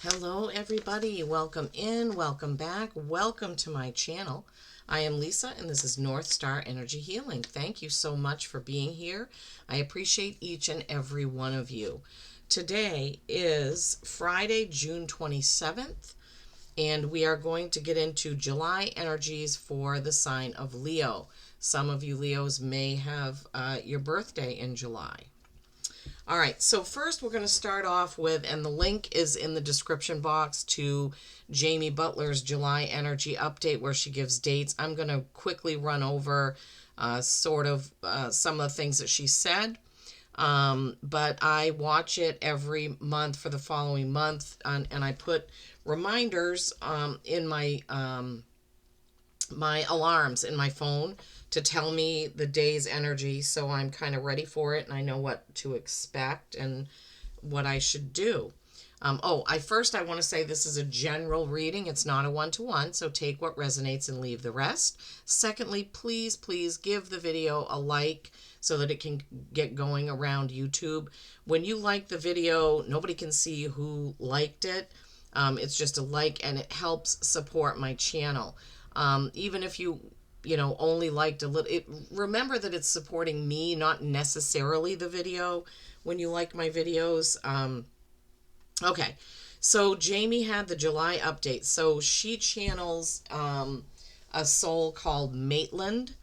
Hello everybody, welcome in, welcome back, welcome to my channel. I am Lisa and this is North Star Energy Healing. Thank you so much for being here. I appreciate each and every one of you. Today is Friday, June 27th, and we are going to get into July energies for the sign of Leo. Some of you Leos may have your birthday in July. All right, so first we're going to start off with, and the link is in the description box to Jamie Butler's July energy update where she gives dates. I'm going to quickly run over some of the things that she said. But I watch it every month for the following month, and I put reminders in my alarms in my phone to tell me the day's energy, so I'm kind of ready for it and I know what to expect and what I should do. I want to say this is a general reading. It's not a one-to-one, so take what resonates and leave the rest. Secondly, please give the video a like so that it can get going around YouTube. When you like the video, nobody can see who liked it. It's just a like, and it helps support my channel. Even if you only liked a little, remember that it's supporting me, not necessarily the video when you like my videos. Okay, so Jamie had the July update. So she channels a soul called Maitland,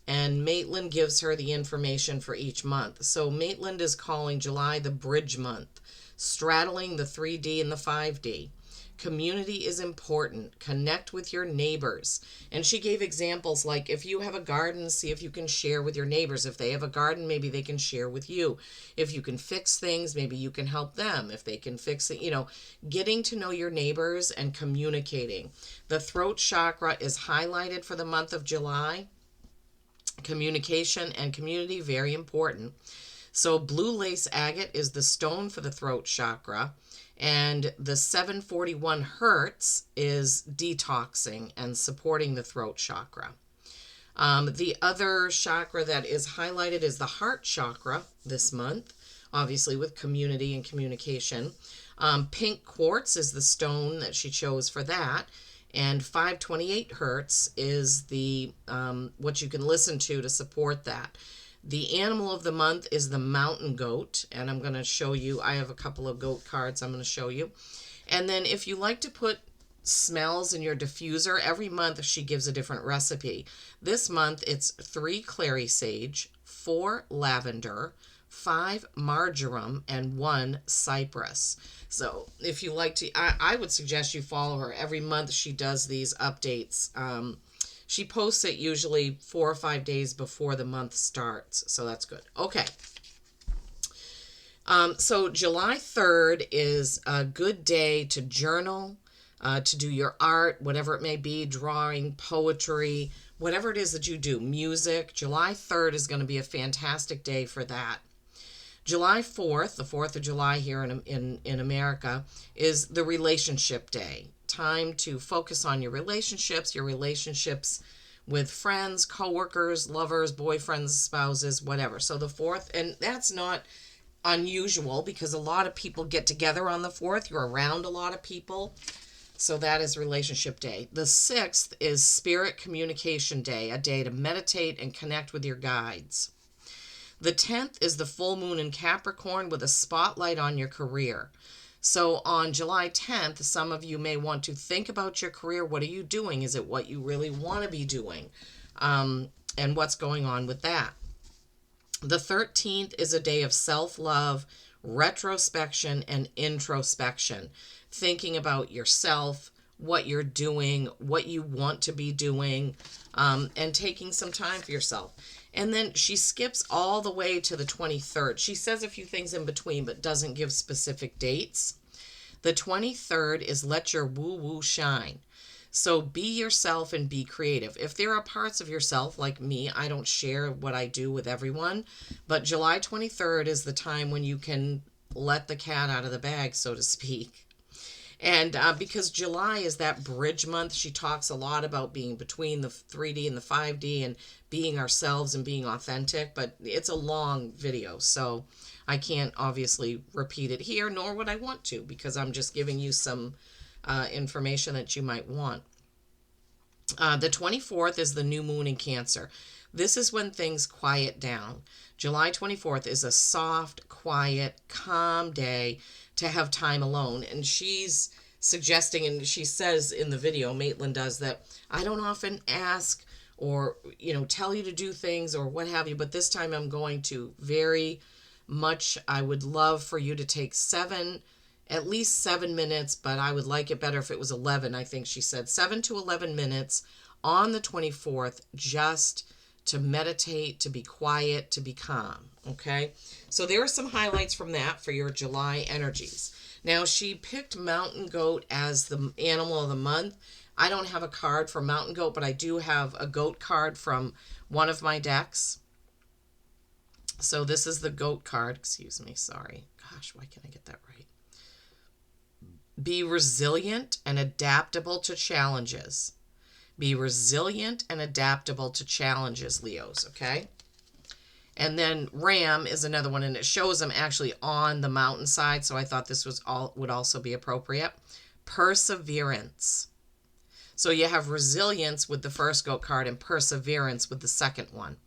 and Maitland gives her the information for each month. So Maitland is calling July the bridge month, straddling the 3D and the 5D. Community is important. Connect with your neighbors. And she gave examples like, if you have a garden, see if you can share with your neighbors. If they have a garden, maybe they can share with you. If you can fix things, maybe you can help them. If they can fix it, getting to know your neighbors and communicating. The throat chakra is highlighted for the month of July. Communication and community, very important. So blue lace agate is the stone for the throat chakra. And the 741 hertz is detoxing and supporting the throat chakra. The other chakra that is highlighted is the heart chakra this month, obviously with community and communication. Pink quartz is the stone that she chose for that. And 528 hertz is the what you can listen to support that. The animal of the month is the mountain goat, and I'm going to show you. I have a couple of goat cards I'm going to show you. And then if you like to put smells in your diffuser, every month she gives a different recipe. This month it's 3 clary sage, 4 lavender, 5 marjoram, and 1 cypress. So if you like to, I would suggest you follow her. Every month she does these updates. She posts it usually 4 or 5 days before the month starts, so that's good. Okay. So July 3rd is a good day to journal, to do your art, whatever it may be, drawing, poetry, whatever it is that you do, music. July 3rd is going to be a fantastic day for that. July 4th, the 4th of July here in America, is the relationship day. Time to focus on your relationships with friends, coworkers, lovers, boyfriends, spouses, whatever. So the 4th, and that's not unusual because a lot of people get together on the 4th. You're around a lot of people. So that is relationship day. The 6th is spirit communication day, a day to meditate and connect with your guides. The 10th is the full moon in Capricorn with a spotlight on your career. So on July 10th, some of you may want to think about your career. What are you doing? Is it what you really want to be doing? And what's going on with that? The 13th is a day of self-love, retrospection, and introspection. Thinking about yourself, what you're doing, what you want to be doing, and taking some time for yourself. And then she skips all the way to the 23rd. She says a few things in between, but doesn't give specific dates. The 23rd is let your woo-woo shine. So be yourself and be creative. If there are parts of yourself, like me, I don't share what I do with everyone, but July 23rd is the time when you can let the cat out of the bag, so to speak. And because July is that bridge month, she talks a lot about being between the 3D and the 5D and being ourselves and being authentic. But it's a long video, so I can't obviously repeat it here, nor would I want to, because I'm just giving you some information that you might want. The 24th is the new moon in Cancer. This is when things quiet down. July 24th is a soft, quiet, calm day to have time alone. And she's suggesting, and she says in the video, Maitland does, that I don't often ask or, tell you to do things or what have you, but this time I'm going to very much. I would love for you to take at least 7 minutes, but I would like it better if it was 11. I think she said 7 to 11 minutes on the 24th, just to meditate, to be quiet, to be calm. Okay. So there are some highlights from that for your July energies. Now, she picked mountain goat as the animal of the month. I don't have a card for mountain goat, but I do have a goat card from one of my decks. So this is the goat card. Excuse me. Sorry. Gosh, why can't I get that right? Be resilient and adaptable to challenges. Be resilient and adaptable to challenges, Leos, okay? And then Ram is another one, and it shows them actually on the mountainside, so I thought this would also be appropriate. Perseverance. So you have resilience with the first goat card and perseverance with the second one.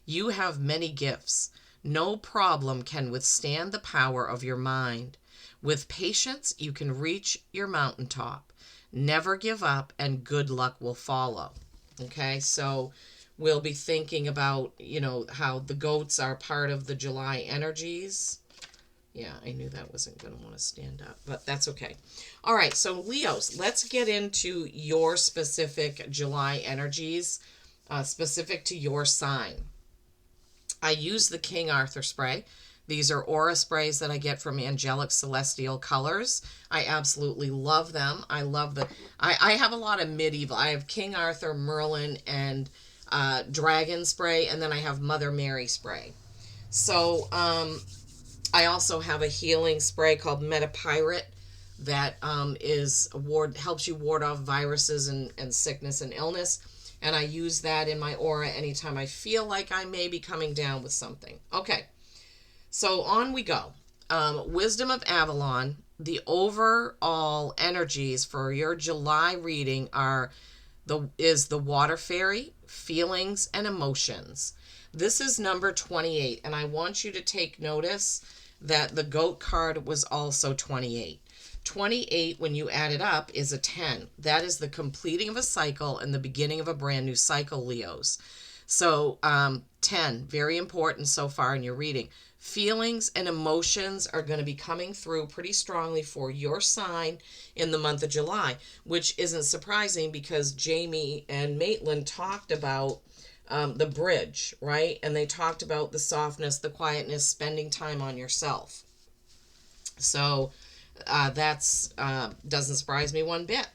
You have many gifts. No problem can withstand the power of your mind. With patience, you can reach your mountaintop. Never give up, and good luck will follow. Okay, so we'll be thinking about, how the goats are part of the July energies. Yeah, I knew that wasn't going to want to stand up, but that's okay. All right, so Leos, let's get into your specific July energies, specific to your sign. I use the King Arthur spray. These are aura sprays that I get from Angelic Celestial Colors. I absolutely love them. I love I have a lot of medieval. I have King Arthur, Merlin, and Dragon spray, and then I have Mother Mary spray. So I also have a healing spray called Metapyrite that helps you ward off viruses and sickness and illness. And I use that in my aura anytime I feel like I may be coming down with something. Okay. So on we go. Wisdom of Avalon, the overall energies for your July reading is the Water Fairy, feelings and emotions. This is number 28, and I want you to take notice that the goat card was also 28. 28, when you add it up, is a 10. That is the completing of a cycle and the beginning of a brand new cycle, Leos. So 10, very important so far in your reading. Feelings and emotions are going to be coming through pretty strongly for your sign in the month of July, which isn't surprising because Jamie and Maitland talked about the bridge, right? And they talked about the softness, the quietness, spending time on yourself. So that's doesn't surprise me one bit.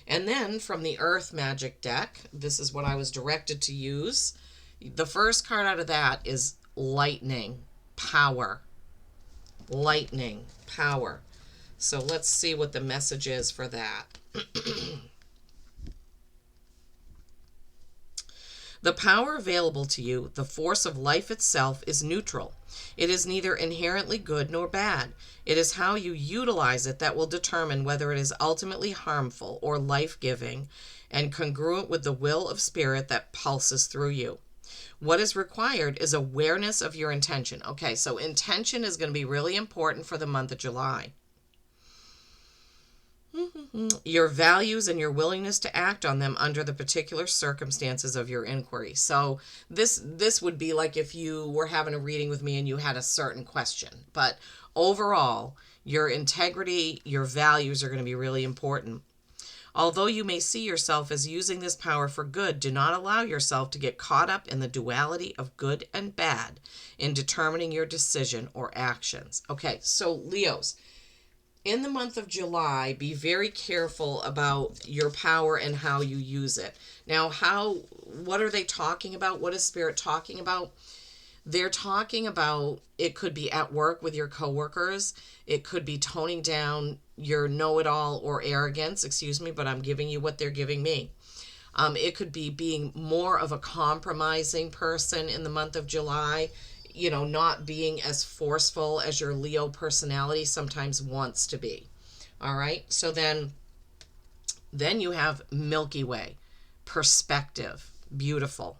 And then from the Earth Magic deck, this is what I was directed to use. The first card out of that is Lightning. Power. Lightning. Power. So let's see what the message is for that. The power available to you, the force of life itself, is neutral. It is neither inherently good nor bad. It is how you utilize it that will determine whether it is ultimately harmful or life-giving and congruent with the will of spirit that pulses through you. What is required is awareness of your intention. Okay, so intention is going to be really important for the month of July. Your values and your willingness to act on them under the particular circumstances of your inquiry. So this would be like if you were having a reading with me and you had a certain question. But overall, your integrity, your values are going to be really important. Although you may see yourself as using this power for good, do not allow yourself to get caught up in the duality of good and bad in determining your decision or actions. Okay, so Leos, in the month of July, be very careful about your power and how you use it. Now, what are they talking about? What is Spirit talking about? They're talking about, it could be at work with your coworkers. It could be toning down your know-it-all or arrogance, excuse me, but I'm giving you what they're giving me. It could be being more of a compromising person in the month of July, not being as forceful as your Leo personality sometimes wants to be. All right. So then you have Milky Way, perspective. Beautiful.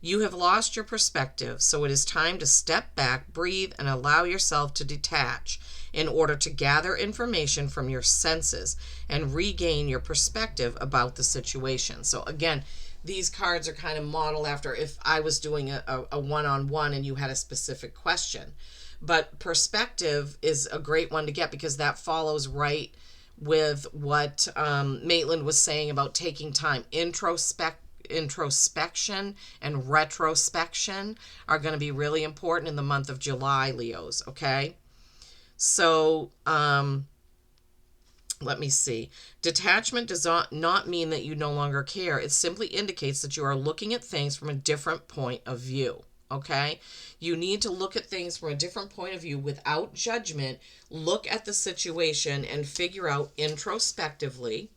You have lost your perspective, so it is time to step back, breathe, and allow yourself to detach in order to gather information from your senses and regain your perspective about the situation. So again, these cards are kind of modeled after if I was doing a one-on-one and you had a specific question. But perspective is a great one to get because that follows right with what Maitland was saying about taking time. Introspection and retrospection are going to be really important in the month of July, Leos, okay? So, let me see. Detachment does not mean that you no longer care. It simply indicates that you are looking at things from a different point of view, okay? You need to look at things from a different point of view without judgment. Look at the situation and figure out introspectively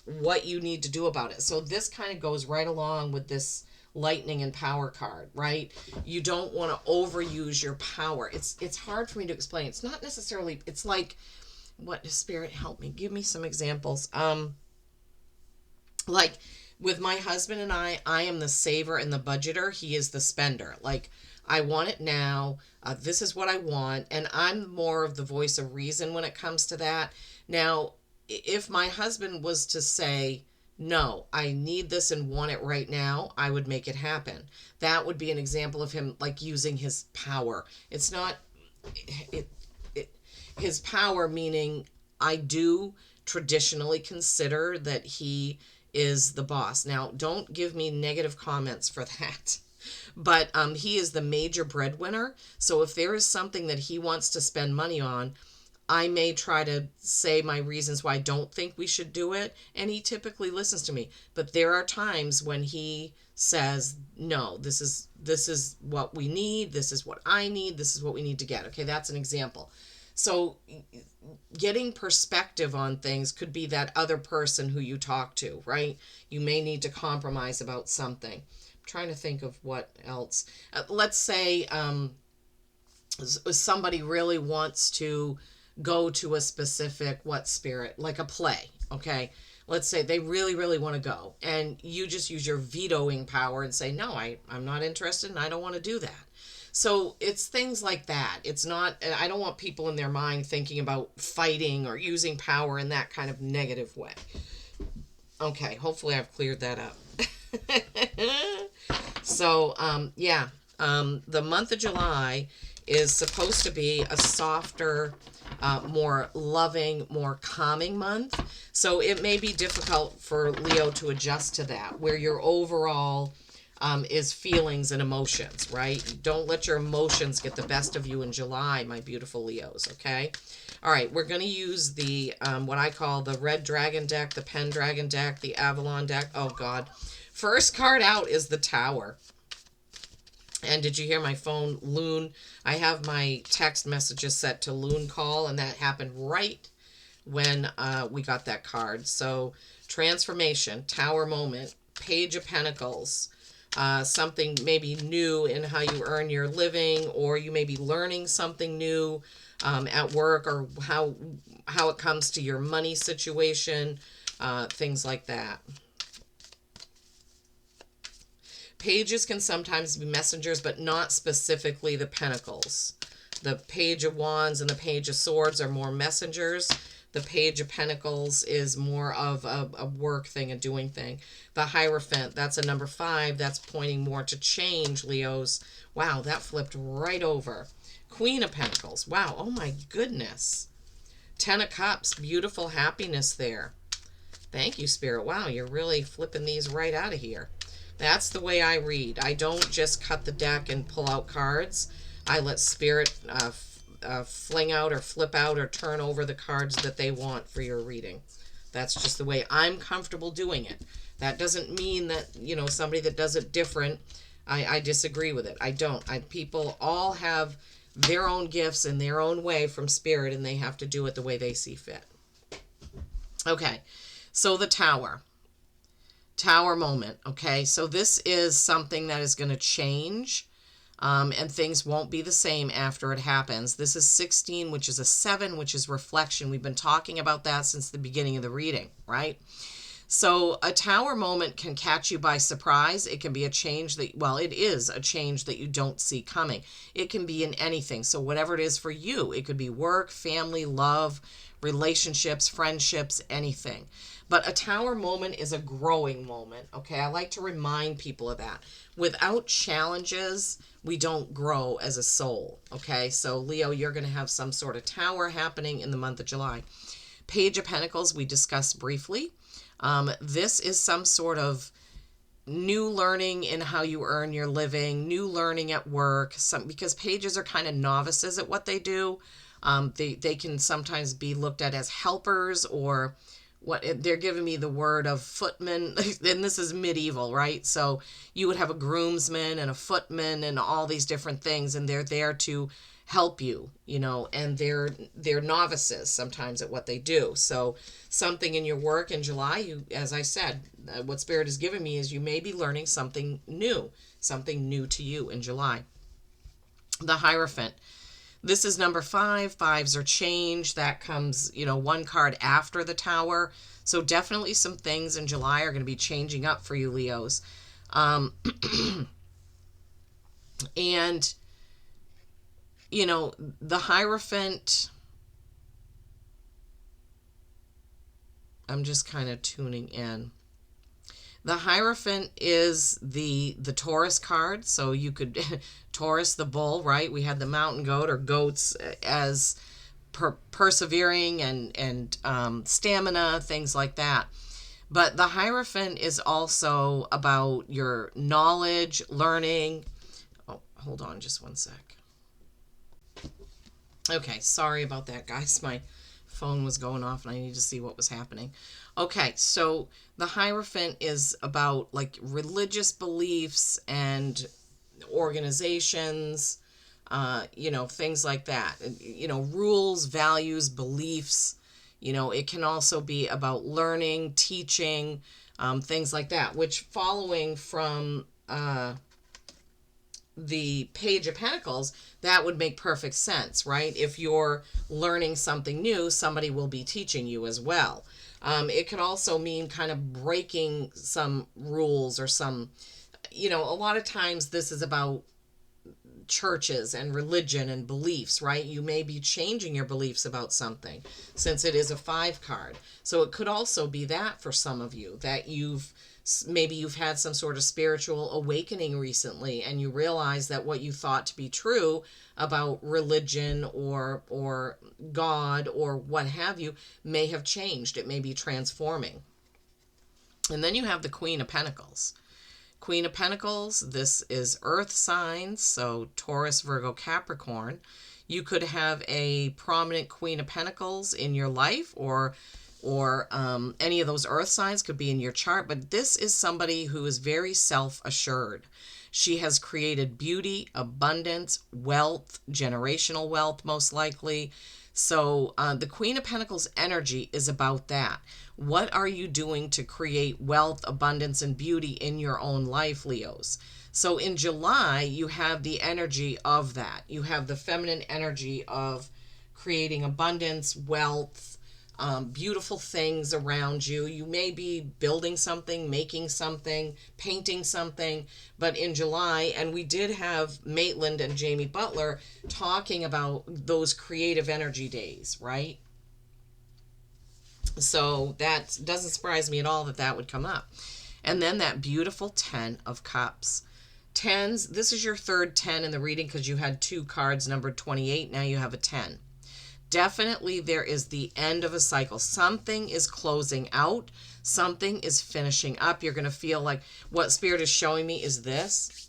what you need to do about it. So this kind of goes right along with this lightning and power card, right? You don't want to overuse your power. It's hard for me to explain. It's not necessarily, it's like, what, Spirit, help me, give me some examples. Like with my husband and I am the saver and the budgeter. He is the spender. Like, I want it now. This is what I want. And I'm more of the voice of reason when it comes to that. Now, if my husband was to say, no, I need this and want it right now, I would make it happen. That would be an example of him like using his power. It's not his power, meaning I do traditionally consider that he is the boss. Now, don't give me negative comments for that. But he is the major breadwinner. So if there is something that he wants to spend money on, I may try to say my reasons why I don't think we should do it, and he typically listens to me. But there are times when he says, no, this is what we need, this is what I need, this is what we need to get. Okay, that's an example. So getting perspective on things could be that other person who you talk to, right? You may need to compromise about something. I'm trying to think of what else. Let's say somebody really wants to go to a specific spirit, like a play, okay? Let's say they really, really want to go, and you just use your vetoing power and say, no, I'm not interested and I don't want to do that. So it's things like that. It's not, I don't want people in their mind thinking about fighting or using power in that kind of negative way. Okay, hopefully I've cleared that up. So, the month of July is supposed to be a softer, more loving, more calming month. So it may be difficult for Leo to adjust to that, where your overall is feelings and emotions, right? Don't let your emotions get the best of you in July, my beautiful Leos, okay? All right, we're going to use the, what I call the Red Dragon deck, the Pendragon deck, the Avalon deck. Oh, God. First card out is the Tower. And did you hear my phone, Loon? I have my text messages set to Loon Call, and that happened right when we got that card. So, transformation, Tower moment, Page of Pentacles, something maybe new in how you earn your living, or you may be learning something new at work, or how it comes to your money situation, things like that. Pages can sometimes be messengers, but not specifically the Pentacles. The Page of Wands and the Page of Swords are more messengers. The Page of Pentacles is more of a work thing, a doing thing. The Hierophant, that's a number 5. That's pointing more to change, Leos. Wow, that flipped right over. Queen of Pentacles. Wow, oh my goodness. 10 of Cups, beautiful happiness there. Thank you, Spirit. Wow, you're really flipping these right out of here. That's the way I read. I don't just cut the deck and pull out cards. I let Spirit fling out or flip out or turn over the cards that they want for your reading. That's just the way I'm comfortable doing it. That doesn't mean that, somebody that does it different I disagree with it. I don't. People all have their own gifts in their own way from spirit, and they have to do it the way they see fit. Okay, so the tower moment. Okay, so this is something that is going to change, and things won't be the same after it happens. This is 16, which is a 7, which is reflection. We've been talking about that since the beginning of the reading, right? So a tower moment can catch you by surprise. It can be a change that, well, it is a change that you don't see coming. It can be in anything. So whatever it is for you, it could be work, family, love, relationships, friendships, anything. But a tower moment is a growing moment. Okay, I like to remind people of that. Without challenges, we don't grow as a soul. Okay, so Leo, you're going to have some sort of tower happening in the month of July. Page of Pentacles, we discussed briefly. This is some sort of new learning in how you earn your living, new learning at work, because pages are kind of novices at what they do. They can sometimes be looked at as helpers, or what they're giving me the word of footman, and this is medieval, right? So you would have a groomsman and a footman and all these different things, and they're there to help you, and they're novices sometimes at what they do. So something in your work in July, as I said, what Spirit has given me is you may be learning something new to you in July. The Hierophant. This is number 5. Fives are change. That comes, one card after the Tower. So definitely some things in July are going to be changing up for you, Leos. And the Hierophant, I'm just kind of tuning in. The Hierophant is the Taurus card. So you could, Taurus, the bull, right? We had the mountain goat or goats as persevering and stamina, things like that. But the Hierophant is also about your knowledge, learning. Oh, hold on just one sec. Okay, sorry about that, guys. My phone was going off and I need to see what was happening. Okay, so the Hierophant is about like religious beliefs and organizations, things like that. Rules, values, beliefs. It can also be about learning, teaching, things like that, which following from the Page of Pentacles, that would make perfect sense, right? If you're learning something new, somebody will be teaching you as well. It can also mean kind of breaking some rules or some, a lot of times this is about churches and religion and beliefs, right? You may be changing your beliefs about something since it is a 5 card. So it could also be that for some of you, that maybe you've had some sort of spiritual awakening recently and you realize that what you thought to be true about religion or God or what have you may have changed. It may be transforming. And then you have the Queen of Pentacles. Queen of Pentacles, this is earth signs, so Taurus, Virgo, Capricorn. You could have a prominent Queen of Pentacles in your life, or any of those earth signs could be in your chart, but this is somebody who is very self-assured. She has created beauty, abundance, wealth, generational wealth, most likely. So the Queen of Pentacles energy is about that. What are you doing to create wealth, abundance, and beauty in your own life, Leos? So in July, you have the energy of that. You have the feminine energy of creating abundance, wealth, beautiful things around you. You may be building something, making something, painting something, but in July, and we did have Maitland and Jamie Butler talking about those creative energy days, right? So that doesn't surprise me at all that would come up. And then that beautiful 10 of Cups. Tens, this is your third 10 in the reading because you had 2 cards numbered 28. Now you have a 10. Definitely there is the end of a cycle. Something is closing out. Something is finishing up. You're going to feel like what Spirit is showing me is this.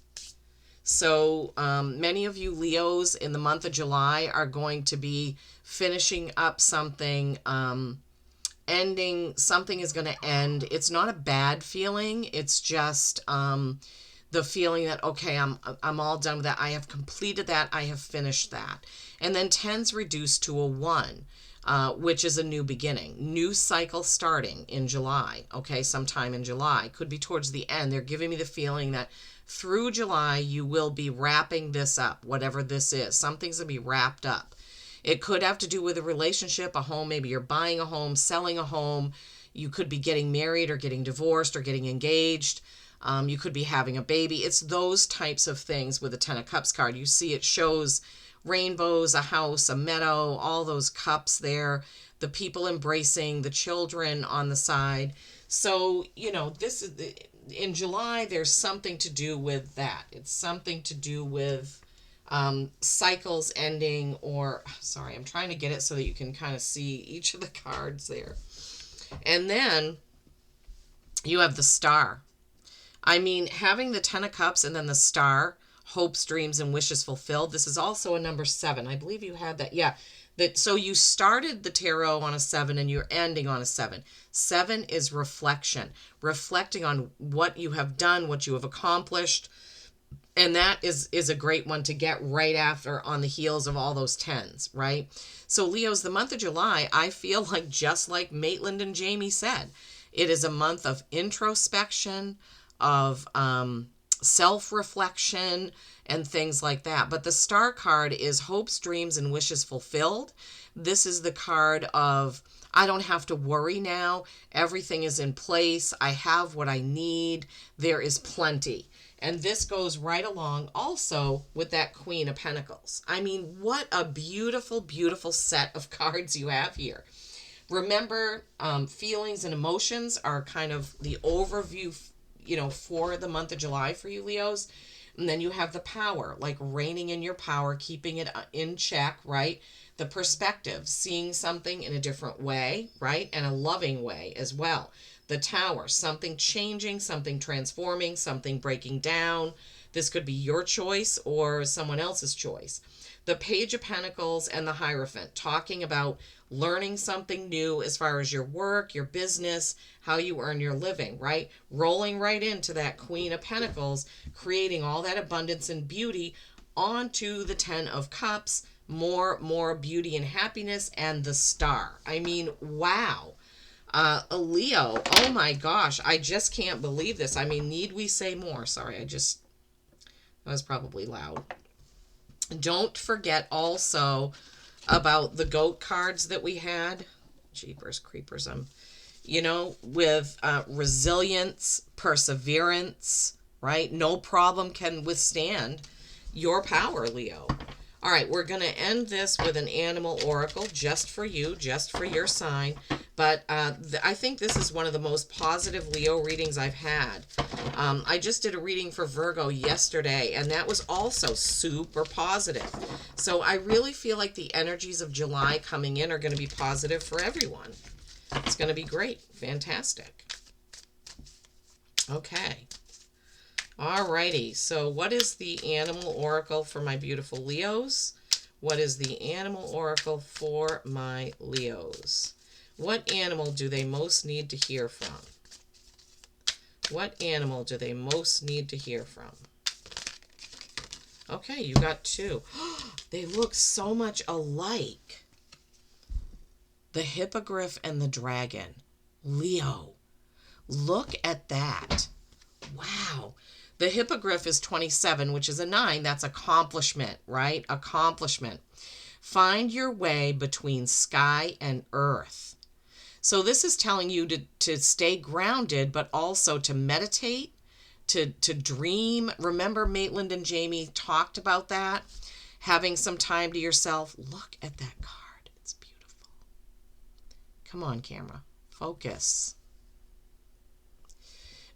So many of you Leos in the month of July are going to be finishing up something, ending. Something is going to end. It's not a bad feeling. It's just the feeling that, okay, I'm all done with that. I have completed that. I have finished that. And then 10's reduced to a 1. Which is a new beginning, new cycle starting in July. Okay, sometime in July, could be towards the end. They're giving me the feeling that through July you will be wrapping this up, whatever this is. Something's gonna be wrapped up. It could have to do with a relationship, a home. Maybe you're buying a home, selling a home. You could be getting married or getting divorced or getting engaged. You could be having a baby. It's those types of things with the 10 of Cups card. You see, it shows rainbows, a house, a meadow, all those cups there, the people embracing, the children on the side. So, this is in July, there's something to do with that. It's something to do with cycles ending, or, sorry, I'm trying to get it so that you can kind of see each of the cards there. And then you have the Star. I mean, having the 10 of Cups and then the Star, hopes, dreams, and wishes fulfilled. This is also a number 7. I believe you had that. Yeah. So you started the tarot on a 7 and you're ending on a 7. 7 is reflection, reflecting on what you have done, what you have accomplished. And that is a great one to get right after, on the heels of all those 10s, right? So Leo's, the month of July, I feel like, just like Maitland and Jamie said, it is a month of introspection, of self-reflection and things like that. But the Star card is hopes, dreams, and wishes fulfilled. This is the card of, I don't have to worry now. Everything is in place. I have what I need. There is plenty. And this goes right along also with that Queen of Pentacles. I mean, what a beautiful, beautiful set of cards you have here. Remember, feelings and emotions are kind of the overview, for the month of July for you, Leos. And then you have the power, like reigning in your power, keeping it in check, right? The perspective, seeing something in a different way, right? And a loving way as well. The Tower, something changing, something transforming, something breaking down. This could be your choice or someone else's choice. The Page of Pentacles and the Hierophant, talking about learning something new as far as your work, your business, how you earn your living, right? Rolling right into that Queen of Pentacles, creating all that abundance and beauty onto the 10 of Cups, more beauty and happiness, and the Star. I mean, wow. A Leo, oh my gosh, I just can't believe this. I mean, need we say more? Sorry, that was probably loud. Don't forget also about the goat cards that we had. Jeepers creepers. With resilience, perseverance, right? No problem can withstand your power, Leo. All right, we're going to end this with an animal oracle just for you, just for your sign. But I think this is one of the most positive Leo readings I've had. I just did a reading for Virgo yesterday, and that was also super positive. So I really feel like the energies of July coming in are going to be positive for everyone. It's going to be great. Fantastic. Okay. Alrighty, so what is the animal oracle for my beautiful Leos? What is the animal oracle for my Leos? What animal do they most need to hear from? What animal do they most need to hear from? Okay, you got 2. They look so much alike. The Hippogriff and the Dragon. Leo, look at that. Wow. The Hippogriff is 27, which is a 9. That's accomplishment, right? Accomplishment. Find your way between sky and earth. So this is telling you to stay grounded, but also to meditate, to dream. Remember, Maitland and Jamie talked about that. Having some time to yourself. Look at that card. It's beautiful. Come on, camera. Focus.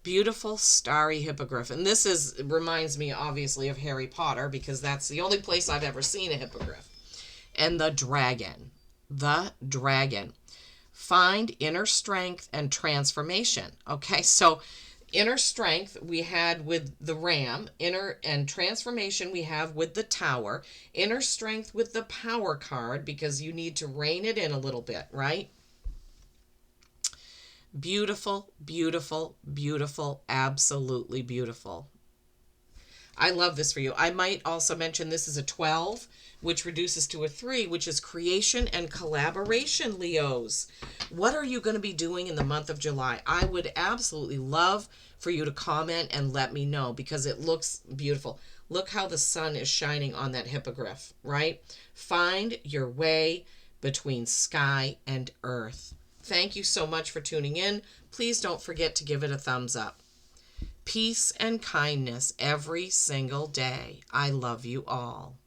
Beautiful starry hippogriff. And this reminds me obviously of Harry Potter, because that's the only place I've ever seen a hippogriff. And the dragon. The dragon. Find inner strength and transformation. Okay, so inner strength we had with the ram, inner and transformation we have with the Tower, inner strength with the Power card, because you need to rein it in a little bit, right? Beautiful, beautiful, beautiful, absolutely beautiful. I love this for you. I might also mention this is a 12, which reduces to a 3, which is creation and collaboration, Leos. What are you going to be doing in the month of July? I would absolutely love for you to comment and let me know because it looks beautiful. Look how the sun is shining on that hippogriff, right? Find your way between sky and earth. Thank you so much for tuning in. Please don't forget to give it a thumbs up. Peace and kindness every single day. I love you all.